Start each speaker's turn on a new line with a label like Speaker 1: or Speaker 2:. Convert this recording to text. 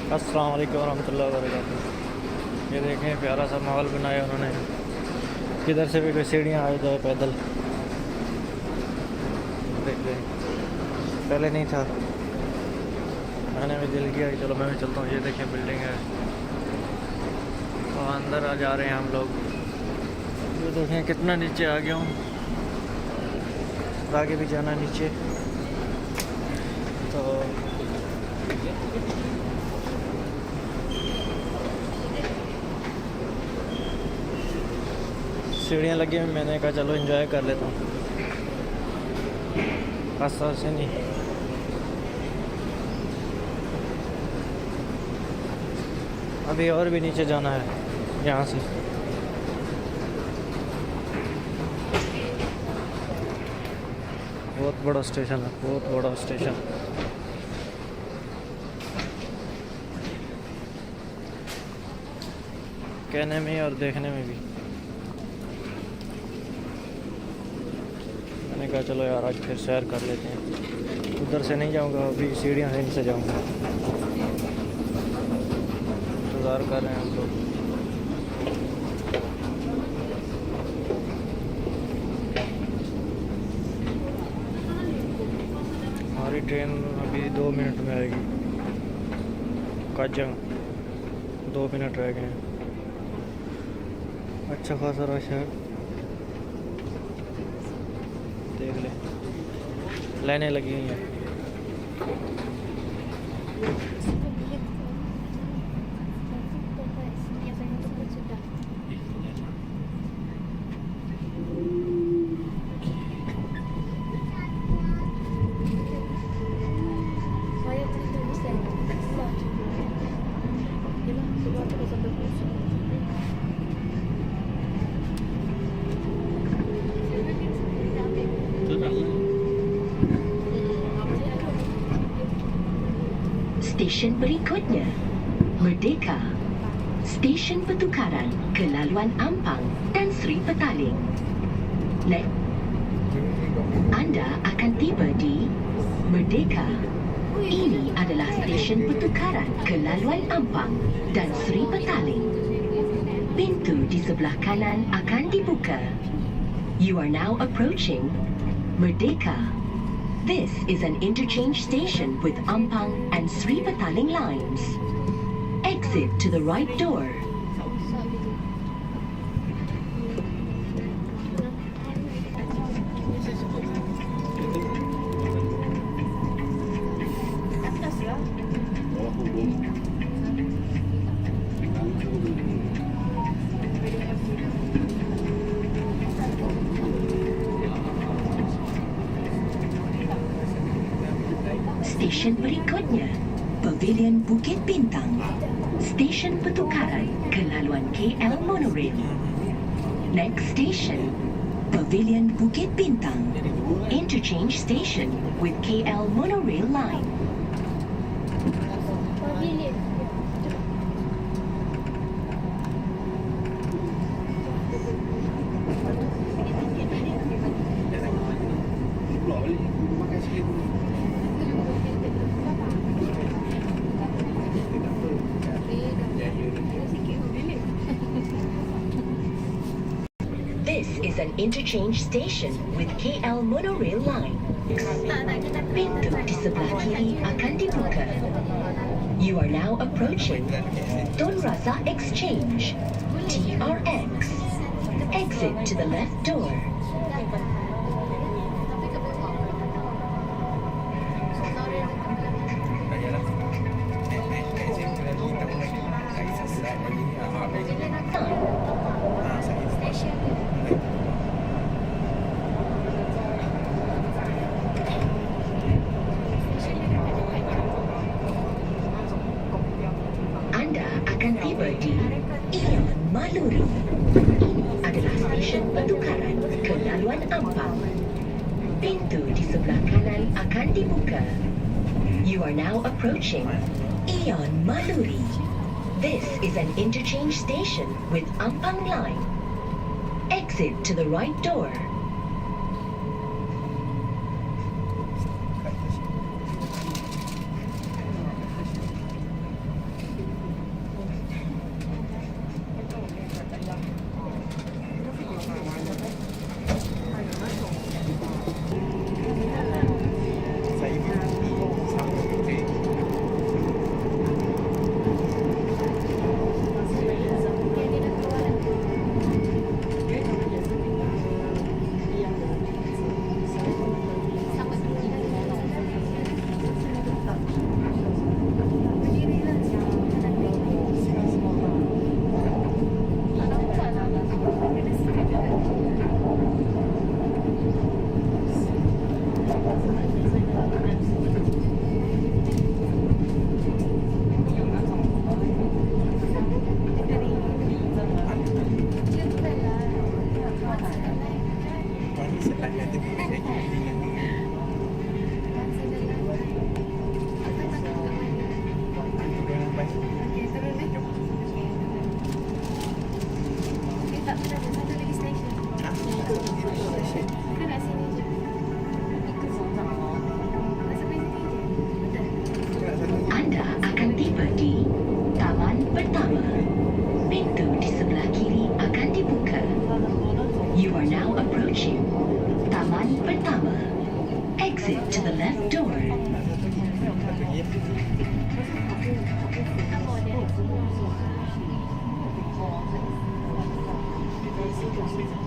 Speaker 1: अस्सलाम वालेकुम रहमतुल्लाहि व बरकातुहू। ये देखें प्यारा सा माहौल बनाया उन्होंने। किधर से भी कोई सीढ़ियाँ आ जाए पैदल। देखते पहले नहीं था, मैंने भी दिल किया कि चलो मैं भी चलता हूँ। ये देखें बिल्डिंग है और अंदर आ जा रहे हैं हम लोग। ये देखें कितना नीचे आ गया हूँ, आगे भी जाना है नीचे। तो सीढ़ियाँ लगी हुई, मैंने कहा चलो एंजॉय कर लेता हूँ। रास्ता से नहीं, अभी और भी नीचे जाना है यहाँ से। बहुत बड़ा स्टेशन है, बहुत बड़ा स्टेशन। कहने में और देखने में भी। मैंने कहा चलो यार आज फिर सैर कर लेते हैं। उधर से नहीं जाऊंगा, अभी सीढ़ियाँ हैं, इनसे जाऊंगा। इंतज़ार कर रहे हैं हम लोग। हमारी ट्रेन अभी 2 मिनट में आएगी। काजंग 2 मिनट रह गए हैं। अच्छा खासा रश है, देख ले, लाइनें लगी हुई हैं।
Speaker 2: Stesen berikutnya, Merdeka. Stesen pertukaran ke laluan Ampang dan Sri Petaling. Anda akan tiba di Merdeka. Ini adalah stesen pertukaran ke laluan Ampang dan Sri Petaling. Pintu di sebelah kanan akan dibuka. You are now approaching Merdeka. This is an interchange station with Ampang and Sri Petaling lines. Exit to the right door. Stesen berikutnya, Pavilion Bukit Bintang. Stesen pertukaran ke laluan KL Monorail. Next station, Pavilion Bukit Bintang. Interchange station with KL Monorail line. This is an interchange station with KL Monorail line. Pintu di sebelah kiri akan dibuka. You are now approaching Tun Razak Exchange, TRX. Exit to the left door. Tiba di Ion Maluri. Ini adalah stesen pertukaran ke laluan Ampang. Pintu di sebelah kanan akan dibuka. You are now approaching Ion Maluri. This is an interchange station with Ampang line. Exit to the right door. Anda akan tiba di Taman Pertama. Pintu di sebelah kiri akan dibuka. You are now approaching Taman Pertama. Exit to the left door.
Speaker 3: Thank you.